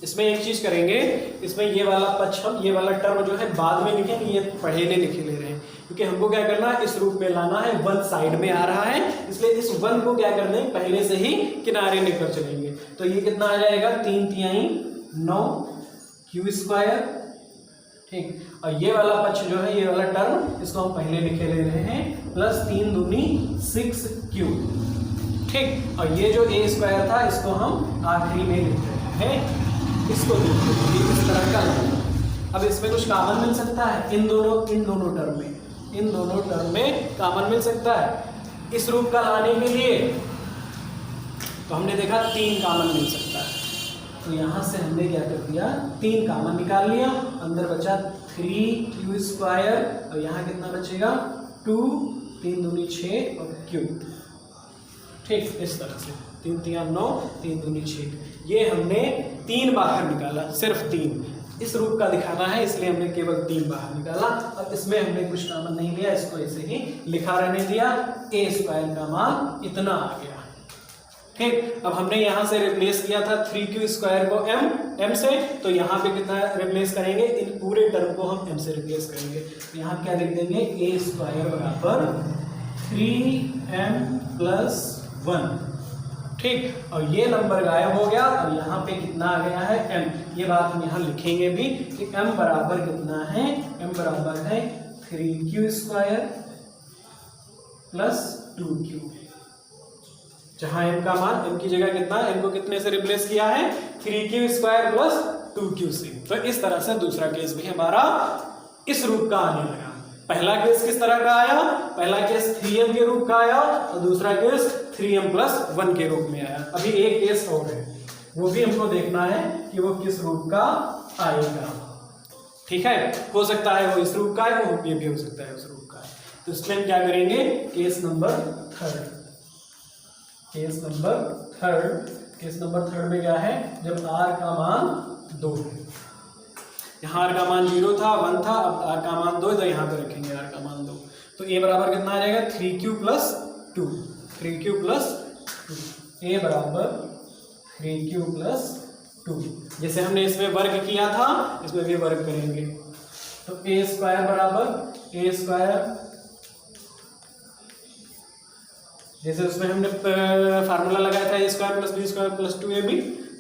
इसमें एक चीज करेंगे, इसमें ये वाला पक्ष हम ये वाला टर्म जो है बाद में लिखेंगे, ये पढ़े लिखे ले रहे हैं क्योंकि हमको क्या करना है? इस रूप में लाना है। 1 साइड में आ रहा है, इसलिए इस 1 को क्या करना है? पहले से ही किनारे लेकर चलेंगे। तो ये कितना आ जाएगा? 3 तिहाई 9 q स्क्वायर। ठीक, और ये वाला पक्ष जो है, ये वाला टर्म, इसको हम पहले लिखे ले रहे हैं, प्लस 3 दूनी 6q। ठीक, और ये जो a स्क्वायर था इसको हम आखिरी में लिख रहे हैं, इसको देखिए इस तरह का। अब इसमें कुछ कॉमन मिल सकता है इन दोनों टर्म में। इन दोनों टर्म में कॉमन मिल सकता है। इस रूप का लाने के लिए तो हमने देखा 3 कॉमन मिल सकता है, तो यहाँ से हमने क्या कर दिया, 3 कॉमन निकाल लिया, अंदर बचा 3q², और यहाँ कितना बचेगा 2, 3 दूनी 6 और q। ठीक, इस तरह से 3 3 9, 3 दूनी 6, ये हमने 3 बाहर निकाला, सिर्फ 3। इस रूप का दिखाना है इसलिए हमने केवल 3 बाहर निकाला, और इसमें हमने कुछ कॉमन नहीं लिया, इसको ऐसे ही लिखा रहने दिया, a² का मान इतना आ गया। ठीक, अब हमने यहाँ से रिप्लेस किया था 3q² को m से, तो यहाँ पे कितना रिप्लेस करेंगे, इन पूरे टर्म को हम m से रिप्लेस करेंगे। तो यहाँ क्या लिख देंगे, a² बराबर 3m+1। ठीक, और ये नंबर गायब हो गया, और यहाँ पे कितना आ गया है m। ये बात हम यहाँ लिखेंगे भी कि m बराबर कितना है, m बराबर है 3q² + 2q। जहाँ m का मान, m की जगह कितना, m को कितने से रिप्लेस किया है, 3q² + 2q से। तो इस तरह से दूसरा केस भी हमारा इस रूप का आने लगा। पहला केस किस तरह का आया, पहला केस 3m के रूप का आया, और दूसरा केस 3m+1 के रूप में आया। अभी एक केस और है, वो भी हमको देखना है कि वो किस रूप का आएगा। ठीक है, हो सकता है वो इस रूप का है, वो ये भी हो सकता है उस रूप का है। तो इसमें हम क्या करेंगे, केस नंबर 3। केस नंबर 3 में क्या है, जब r का मान 2 है, यहाँ r का मान 0 था, 1 था, अब r का मान 2, तो यहाँ पे रखेंगे r का मान 2। तो a बराबर कितना आ जाएगा, 3q + 2, 3q + 2, a बराबर 3q + 2। जैसे हमने इसमें वर्ग किया था, इसमें भी वर्ग करेंगे। तो a² बराबर a², जैसे उसमें हमने फार्मूला लगाया था a² + b² + 2ab,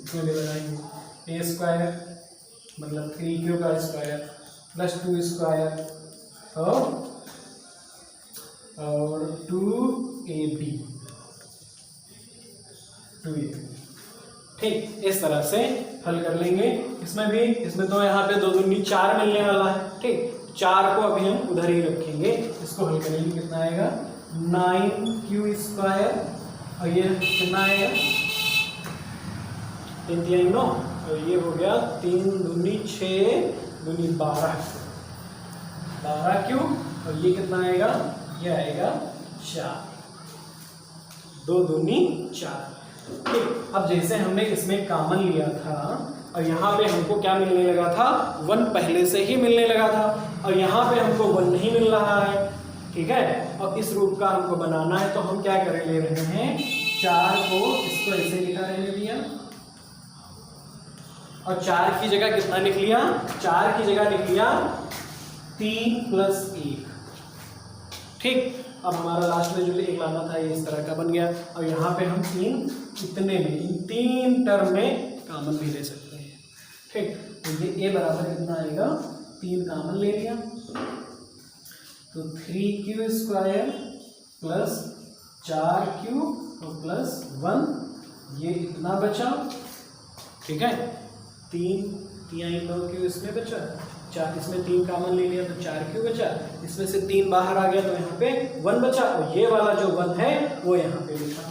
इसमें भी लगाएंगे a² मतलब 3q² + 2² और 2ab। ठीक, इस तरह से हल कर लेंगे। इसमें तो यहाँ पे 2 दूनी 4 मिलने वाला है। ठीक, 4 को अभी हम उधर ही रखेंगे, इसको हल करेंगे, कितना आएगा 9q², और ये कितना आएगा 3 3 9, और ये हो गया 3 दूनी 6 दूनी 12q, और ये कितना आएगा, ये आएगा 4, 2 दूनी 4। ठीक, अब जैसे हमने इसमें कॉमन लिया था, और यहाँ पे हमको क्या मिलने लगा था, 1 पहले से ही मिलने लगा था, और यहाँ पे हमको 1 नहीं मिल रहा है। ठीक है, और इस रूप का हमको बनाना है, तो हम क्या कर ले रहे हैं, 4 को इसको ऐसे लिखा रहने दिया, और 4 की जगह कितना लिख लिया, 4 की जगह लिख लिया 3 + 1। ठीक, अब हमारा लास्ट में जो एक लाना था ये इस तरह का बन गया, और यहाँ पे हम 3 इतने में, इन 3 टर्म में कॉमन भी ले सकते हैं। ठीक, तो ये a बराबर कितना आएगा, 3 कॉमन ले लिया, तो 3q² + 4q + 1, ये इतना बचा। ठीक है, 3 3 9q इसमें बचा, 4 इसमें 3 कॉमन ले लिया तो 4q बचा, इसमें से 3 बाहर आ गया तो यहाँ पे 1 बचा, और ये वाला जो 1 है वो यहाँ पे लिखा,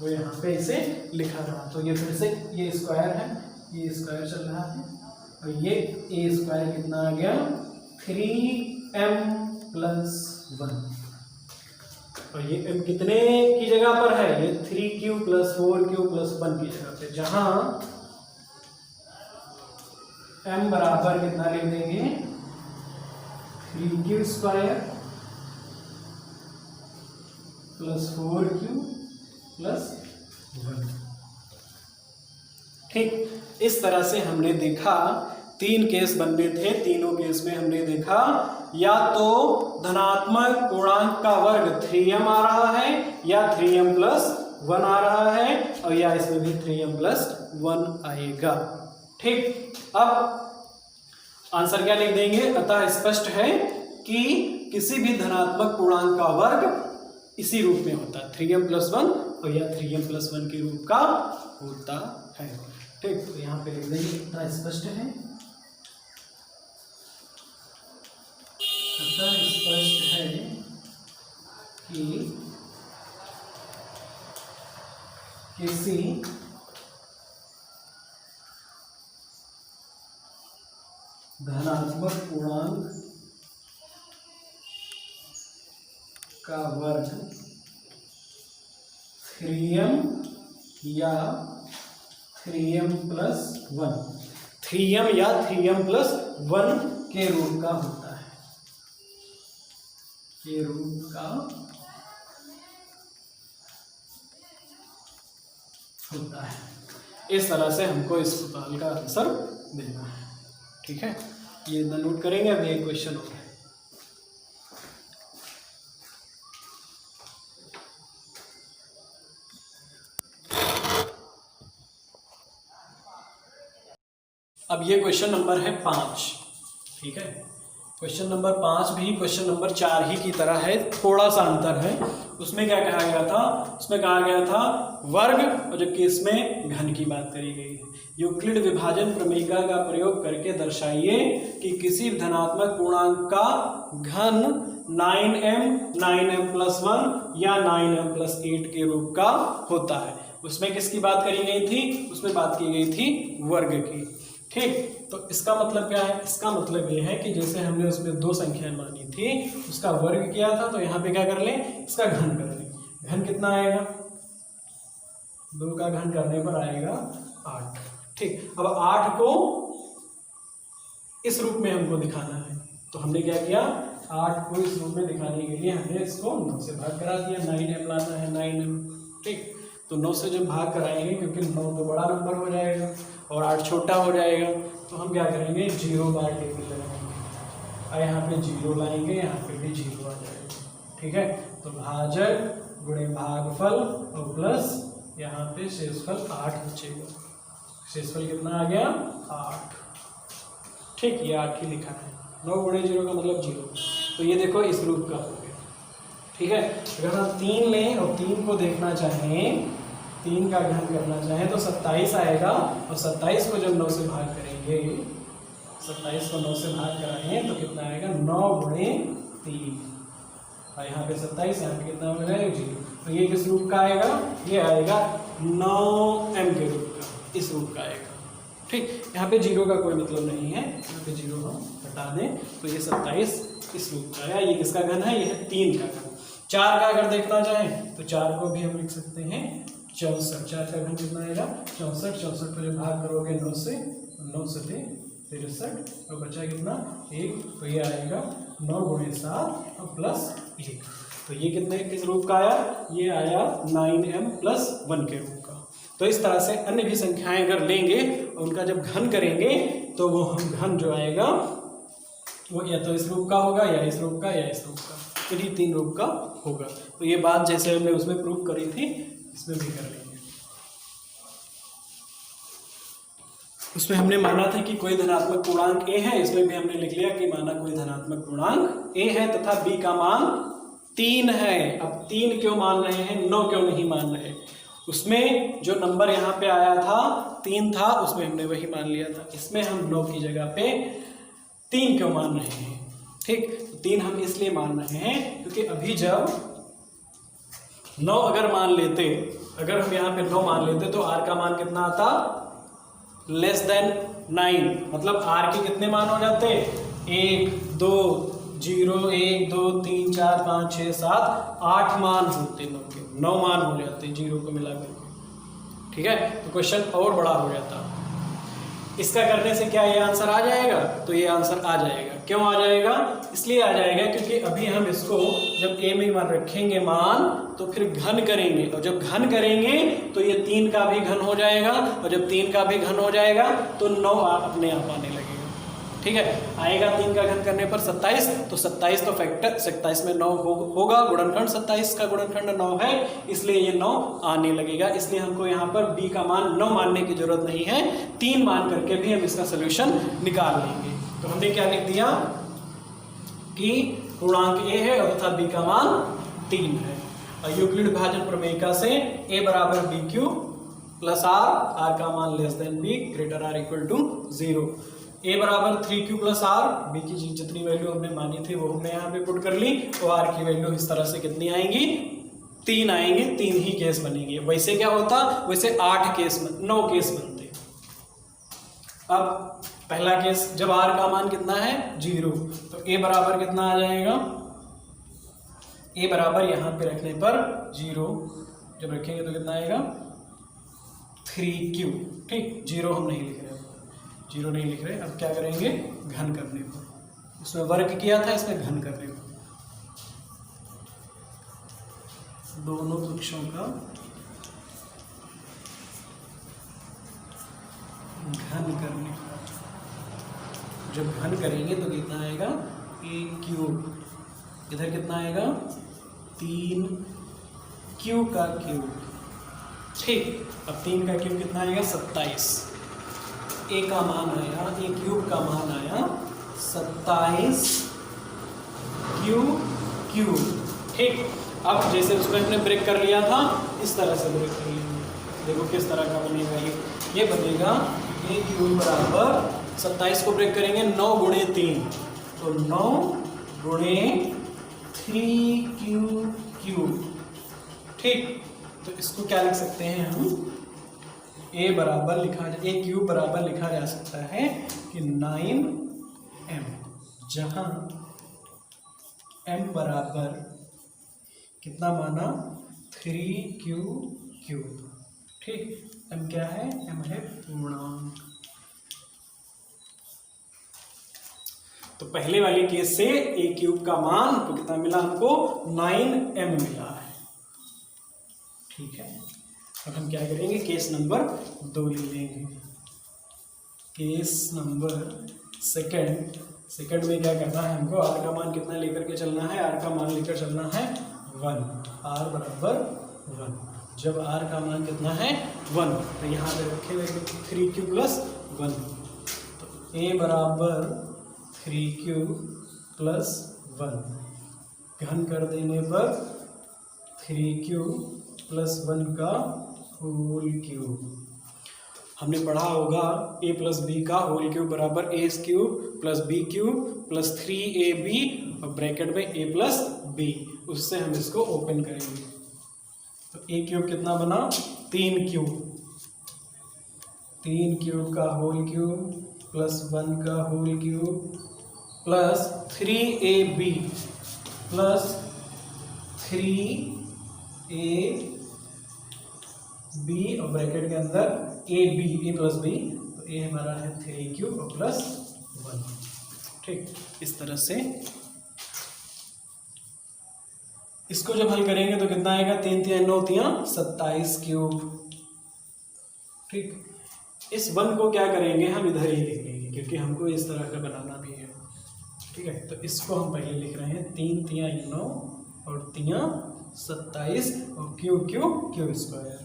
वो यहाँ पे इसे लिखा रहा। तो ये फिर से ये स्क्वायर है, ये स्क्वायर चल रहा है, और ये a² कितना आ गया 3m+1, और ये m कितने की जगह पर है, ये 3q + 4q + 1 की जगह पे, जहां m बराबर कितना लिख देंगे 3q² + 4q + 1। ठीक, इस तरह से हमने देखा 3 केस बनने थे, तीनों केस में हमने देखा या तो धनात्मक पूर्णांक का वर्ग 3m आ रहा है, या 3m+1 आ रहा है, और या इसमें भी 3m+1 आएगा। ठीक, अब आंसर क्या लिख देंगे, अतः स्पष्ट है कि किसी भी धनात्मक पूर्णांक का वर्ग इसी रूप में होता है, 3m+1 और या 3m+1 के रूप का होता है। ठीक, तो यहाँ पे लिख देंगे, इतना स्पष्ट है, अतः कि किसी धनात्मक पूर्णांक का वर्ग 3m या 3m + 1 3m या 3m + 1 के रूप का होता है, के रूप का होता है। इस तरह से हमको इस सवाल का आंसर देना है। ठीक है, ये नोट करेंगे। अभी एक क्वेश्चन हो गया। अब ये क्वेश्चन नंबर है 5। ठीक है, क्वेश्चन नंबर 5 भी क्वेश्चन नंबर 4 ही की तरह है, थोड़ा सा अंतर है। उसमें क्या कहा गया था? उसमें कहा गया था वर्ग, और जबकि इसमें घन की बात करी गई है। यूक्लिड विभाजन प्रमेयिका का प्रयोग करके दर्शाइए कि किसी धनात्मक पूर्णांक का घन 9m + 1 या 9m + 8 के रूप का होता है। उसमें किसकी बात करी गई थी? उसमें बात की गई थी वर्ग की। ठीक, तो इसका मतलब क्या है? इसका मतलब ये है कि जैसे हमने उसमें 2 संख्याएं मानी थी, उसका वर्ग किया था, तो यहाँ पे क्या कर लें? इसका घन कर लें। घन कितना आएगा? 2 का घन करने पर आएगा 8। ठीक, अब 8 को इस रूप में हमको दिखाना है, तो हमने क्या किया? 8 को इस रूप में दिखाने के लिए हमने इसको 9 से भाग करा दिया। 9m लाना है, 9m। ठीक, तो 9 से जब भाग कराएंगे, क्योंकि 9 तो बड़ा नंबर हो जाएगा और 8 छोटा हो जाएगा, तो हम क्या करेंगे? 0/टेबल लगाएंगे, और यहाँ पे 0 लाएंगे, यहाँ पे भी 0 आ जाएगा। ठीक है, तो भाजक गुणे भागफल और प्लस यहाँ पे शेषफल 8 बचेगा। शेषफल कितना आ गया? 8। ठीक, ये 8 ही लिखा है। 9 × 0 का मतलब 0। तो ये देखो इस रूप का हो गया। ठीक है, अगर हम 3 लें और 3 को देखना चाहें, 3 का घन करना चाहें, तो 27 आएगा, और 27 को जब 9 से भाग करेंगे, 27 को 9 से भाग कराएं तो कितना आएगा? 9 × 3, और यहाँ पे 27, यहाँ पे कितना हो जाएगा? 0। तो ये किस रूप का आएगा? ये आएगा 9m के रूप का, इस रूप का आएगा। ठीक, यहाँ पे 0 का कोई मतलब नहीं है, यहाँ पे 0 हम हटा दें, तो ये 27 इस रूप का है। ये किसका घन है? ये है 3 का घन। 4 का अगर देखना चाहें तो 4 को भी हम लिख सकते हैं 64। 4 का घन कितना आएगा? 64। 64 को जब भाग करोगे 9 से, 9 से 63, और बचा कितना? 1। तो ये आएगा 9 × 7 और प्लस 1। तो ये कितने किस रूप का आया? ये आया 9m + 1 के रूप का। तो इस तरह से अन्य भी संख्याएं अगर लेंगे और उनका जब घन करेंगे, तो वो हम घन जो आएगा वो या तो इस रूप का होगा, या इस रूप का, या इस रूप का, इन्हीं 3 रूप का होगा। तो ये बात जैसे हमने उसमें प्रूव करी थी, इसमें भी कर लेंगे। उसमें हमने माना था कि कोई धनात्मक पूर्णांक a है, इसमें भी हमने लिख लिया कि माना कोई धनात्मक पूर्णांक a है तथा b का मान 3 है। अब 3 क्यों मान रहे हैं, 9 क्यों नहीं मान रहे? उसमें जो नंबर यहाँ पे आया था 3 था, उसमें हमने वही मान लिया था। इसमें हम 9 की जगह पे 3 क्यों मान रहे हैं? ठीक, तो 3 हम इसलिए मान रहे हैं क्योंकि अभी जब 9 अगर मान लेते, अगर हम यहाँ पे 9 मान लेते, तो r का मान कितना आता? <9। मतलब r के कितने मान हो जाते? 1 2 0 1 2 3 4 5 6 7 8 मान होते, 9 के 9 मान हो जाते 0 को मिला करके। ठीक है, तो क्वेश्चन और बड़ा हो जाता। इसका करने से क्या ये आंसर आ जाएगा? तो ये आंसर आ जाएगा। क्यों आ जाएगा? इसलिए आ जाएगा क्योंकि अभी हम इसको जब a में मान रखेंगे मान, तो फिर घन करेंगे, और जब घन करेंगे तो ये 3 का भी घन हो जाएगा, और जब 3 का भी घन हो जाएगा तो 9 अपने आप आने लगेगा। ठीक है, आएगा 3 का घन करने पर 27, तो 27 तो फैक्टर 27 में 9 होगा, गुणनखंड 27 का गुणनखंड 9 है, इसलिए ये 9 आने लगेगा। इसलिए हमको यहाँ पर b का मान 9 मानने की जरूरत नहीं है, 3 मान करके भी हम इसका सोल्यूशन निकाल लेंगे। तो हमने क्या लिख दिया कि पूर्णांक a है और तथा b का मान 3 है। और यूक्लिड विभाजन प्रमेयिका से a = bq + r, r का मान b r = 0। ए बराबर 3q प्लस आर, बी की जितनी वैल्यू हमने मानी थी वो हमने यहाँ पे पुट कर ली, तो आर की वैल्यू इस तरह से कितनी आएंगी, 3 आएंगे, 3 ही केस बनेंगे। वैसे क्या होता, वैसे 9 केस बनते। अब पहला केस, जब आर का मान कितना है 0, तो ए बराबर कितना आ जाएगा, ए बराबर यहाँ पे रखने पर 0 जब रखेंगे तो कितना आएगा 3q। ठीक, 0 हम नहीं लिख रहे, 0 नहीं लिख रहे। अब क्या करेंगे, घन करने पर, इसमें वर्ग किया था, इसमें घन करने पर, दोनों पक्षों का घन करने पर, जब घन करेंगे तो कितना आएगा a क्यूब, इधर कितना आएगा 3q का क्यूब। ठीक, अब 3 का क्यूब कितना आएगा 27, a का मान आया, a क्यूब का मान आया 27 क्यूब। ठीक, अब जैसे उसमें हमने ब्रेक कर लिया था, इस तरह से ब्रेक कर लेंगे। देखो किस तरह का बनेगा ये बनेगा a क्यूब बराबर 27 को ब्रेक करेंगे 9 गुणे 3, तो 9 गुणे 3q क्यूब। ठीक, तो इसको क्या लिख सकते हैं हम, a बराबर a क्यूब बराबर लिखा जा सकता है कि 9m, जहां m बराबर कितना माना 3q क्यूब। ठीक, m क्या है, m है पूर्णांक। तो पहले वाले केस से a क्यूब का मान तो कितना मिला हमको 9m मिला है। ठीक है, अब हम क्या करेंगे, केस नंबर 2 ले लेंगे। केस नंबर सेकंड में क्या करना है हमको, r का मान कितना लेकर के चलना है, r का मान लेकर चलना है 1, r बराबर 1। जब r का मान कितना है 1, तो यहाँ पे रखे हुए 3q प्लस 1, तो a बराबर 3q प्लस 1, घन कर देने पर 3q प्लस 1 का होल क्यूब। हमने पढ़ा होगा a प्लस बी का होल क्यूब बराबर A cube plus B cube plus 3ab और ब्रैकेट में a प्लस बी, उससे हम इसको ओपन करेंगे। तो a क्यूब कितना बना 3q, 3q का होल क्यूब प्लस 1 का whole cube plus 3ab plus 3ab और ब्रैकेट के अंदर a प्लस b, तो a हमारा है 3q और प्लस 1। ठीक, इस तरह से इसको जब हल करेंगे तो कितना आएगा 3 3 9 27 क्यूब। ठीक, इस 1 को क्या करेंगे हम इधर ही लिख लेंगे क्योंकि हमको इस तरह का बनाना भी है। ठीक है, तो इसको हम पहले लिख रहे हैं 3 3 9 और 3 27 और क्यू स्क्वायर,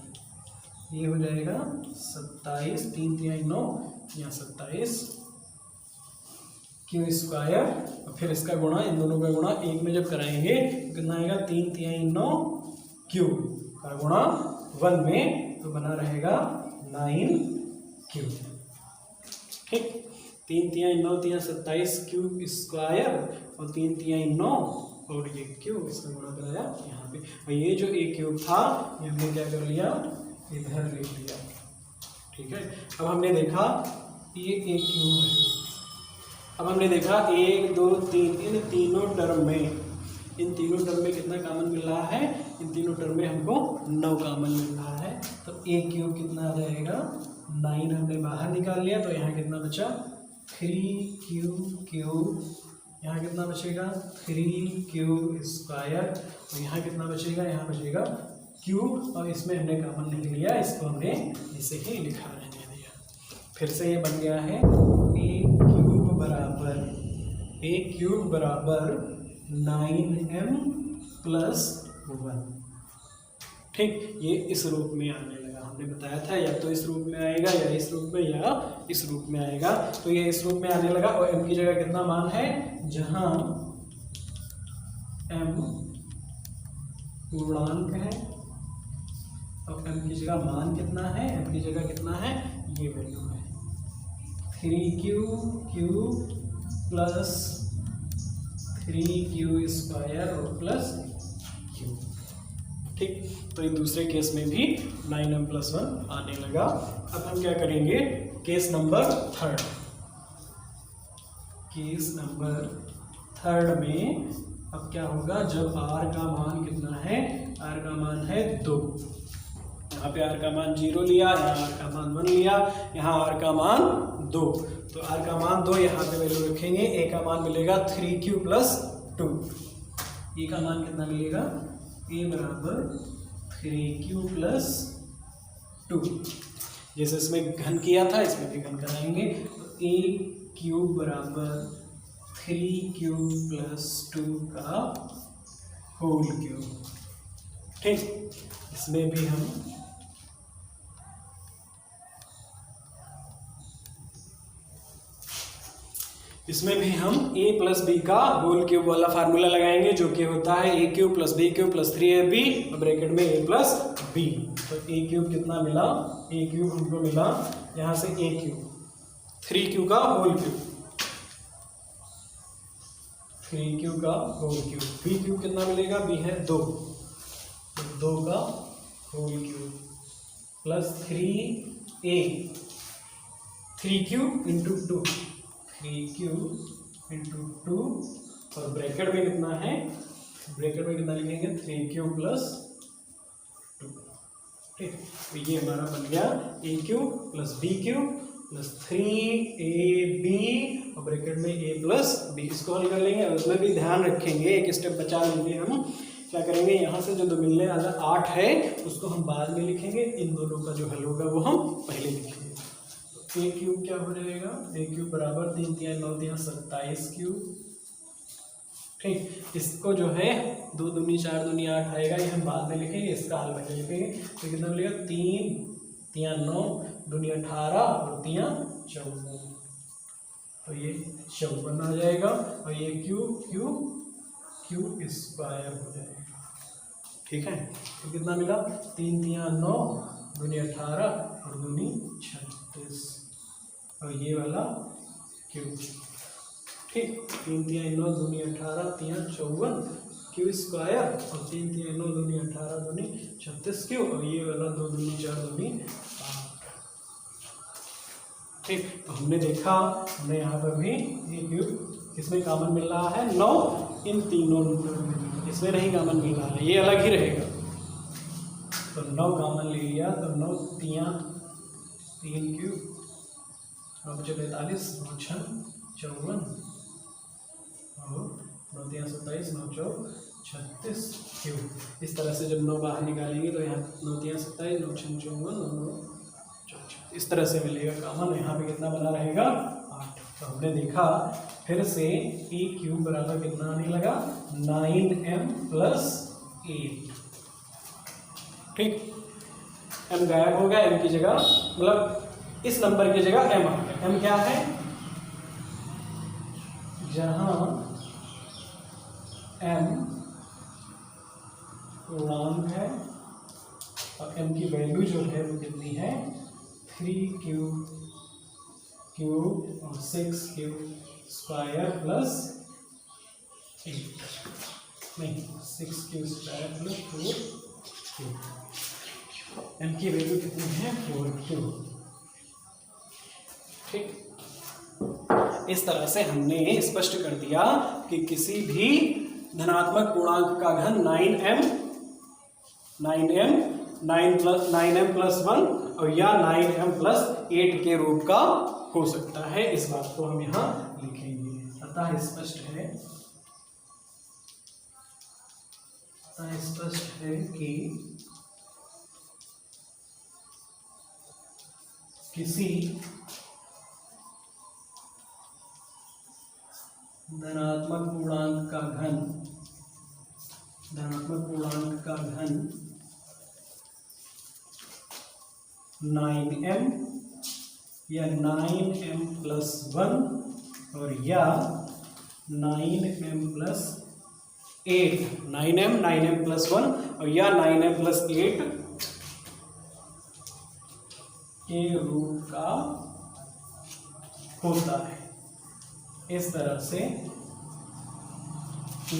ये हो जाएगा 27, 3 3 9 या 27 क्यू स्क्वायर, और फिर इसका गुणा, इन दोनों का गुणा एक में जब कराएंगे तो कितना आएगा 3 3 9 क्यू का गुणा 1 में, तो बना रहेगा 9 क्यू। ठीक, 3 3 9 3 27 क्यू स्क्वायर और 3 3 9 और ये क्यूब, इसका गुणा कराया यहाँ पे, और ये जो ए क्यूब था ये हमने क्या कर लिया इधर लिख लिया। ठीक है, अब हमने देखा ये ए क्यूब है, अब हमने देखा 1 2 3 इन तीनों टर्म में कितना कॉमन मिल रहा है, इन तीनों टर्म में हमको 9 कॉमन मिल रहा है। तो ए क्यूब कितना आ जाएगा 9 हमने बाहर निकाल लिया, तो यहाँ कितना बचा 3q क्यूब, यहाँ कितना बचेगा 3q स्क्वायर, और यहाँ कितना बचेगा, यहाँ बचेगा क्यूब, और इसमें हमने कॉमन नहीं लिया, इसको हमने इसे ही लिखा रहने दिया। फिर से ये बन गया है a क्यूब बराबर 9m प्लस 1। ठीक, ये इस रूप में आने लगा, हमने बताया था या तो इस रूप में आएगा या इस रूप में या इस रूप में आएगा, तो ये इस रूप में आने लगा। और m की जगह कितना मान है, जहां m पूर्णांक है और m की जगह मान कितना है, m की जगह कितना है, ये वैल्यू है। 3q cube plus 3q square और प्लस q। ठीक, तो ये दूसरे केस में भी 9m + 1 आने लगा। अब हम क्या करेंगे, case number third. Case number third में अब क्या होगा, जब r का मान कितना है, r का मान है 2, यहाँ पे r का मान 0 लिया, यहाँ r का मान 1 लिया, यहाँ r का मान 2, तो r का मान 2 यहाँ पे वैल्यू रखेंगे। a का मान मिलेगा 3q + 2। a का मान कितना मिलेगा, a बराबर 3q + 2। जैसे इसमें घन किया था इसमें भी घन कराएंगे, तो a³ बराबर 3q + 2 का होल क्यूब। ठीक, इसमें भी हम a + b का होल क्यूब वाला फार्मूला लगाएंगे, जो कि होता है a³ + b³ + 3ab और ब्रैकेट में a + b। तो a³ कितना मिला, a³ हमको मिला यहाँ से a³ 3q का होल क्यूब, 3q का होल क्यूब, b³ कितना मिलेगा, b है 2, तो 2 का whole cube plus 3a 3q × 2, 3q × 2 और ब्रैकेट में कितना है, ब्रैकेट में कितना लिखेंगे 3q + 2। ठीक, तो ये हमारा बन गया a³ + b³ + 3ab और ब्रैकेट में a + b। इसको हल कर लेंगे। और उसमें भी ध्यान रखेंगे, एक स्टेप बचा लेंगे, हम क्या करेंगे, यहाँ से जो दो मिलने वाला 8 है उसको हम बाद में लिखेंगे, इन दोनों का जो हल होगा वो हम पहले लिखेंगे। तो a³ क्या हो जाएगा, a³ बराबर 3 × 3 = 9 × 3 = 27 क्यूब। ठीक, इसको जो है 2 दूनी 4 दूनी 8 आएगा, ये हम बाद में लिखेंगे, इसका हल पहले लिखेंगे। तो कितना मिलेगा, 3 × 3 = 9, दूनी 18 और 3 = 54, तो ये 54 आ जाएगा। और ये क्यूब स्क्वायर हो जाएगा। ठीक है, तो कितना मिला, 3 × 3 = 9, दूनी 18 और दूनी 36 और ये वाला क्यूब। ठीक, 3 × 3 = 9, दूनी 18, 3 × 54 क्यूब स्क्वायर और 3 × 3 = 9, दूनी 18, दूनी 36 क्यूब और ये वाला 2 दूनी 4 दूनी 8। ठीक, तो हमने देखा, हमने यहाँ पर भी ये क्यूब इसमें कॉमन मिल रहा है 9, इन तीनों इसमें नहीं कॉमन मिल रहा है, ये अलग ही रहेगा। तो 9 कॉमन ले लिया, तो 9 × 3 क्यूब 9 × 45, 9 × 6 = 54 और 9 × 3 = 27, 9 × 4 = 36 क्यूब। इस तरह से जब 9 बाहर निकालेंगे तो यहाँ 9 × 3 = 27, 9 × 6 = 54, 9 × 9 = इस तरह से मिलेगा कॉमन। यहाँ पे कितना बना रहेगा, 8। तो हमने देखा फिर से a³ बराबर कितना आने लगा, 9m + 8। ठीक, m गायब हो गया, m की जगह मतलब इस नंबर की जगह m आ गया। m क्या है, जहां m पूर्णांक है और m की वैल्यू जो है वो कितनी है, 3q क्यूब और 6q स्क्वायर प्लस 8, नहीं 6q square plus 4q। m की वैल्यू कितनी है, 4q। ठीक, इस तरह से हमने स्पष्ट कर दिया कि किसी भी धनात्मक पूर्णांक का घन 9m 9m + 1 और या 9m + 8 के रूप का हो सकता है। इस बात को हम यहाँ लिखेंगे। अतः स्पष्ट है कि किसी धनात्मक पूर्णांक का घन 9m या 9m + 1 और या 9m + 8, 9m + 1 और या 9m + 8 के रूप का होता है। इस तरह से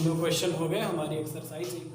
2 क्वेश्चन हो गए हमारी एक्सरसाइज 1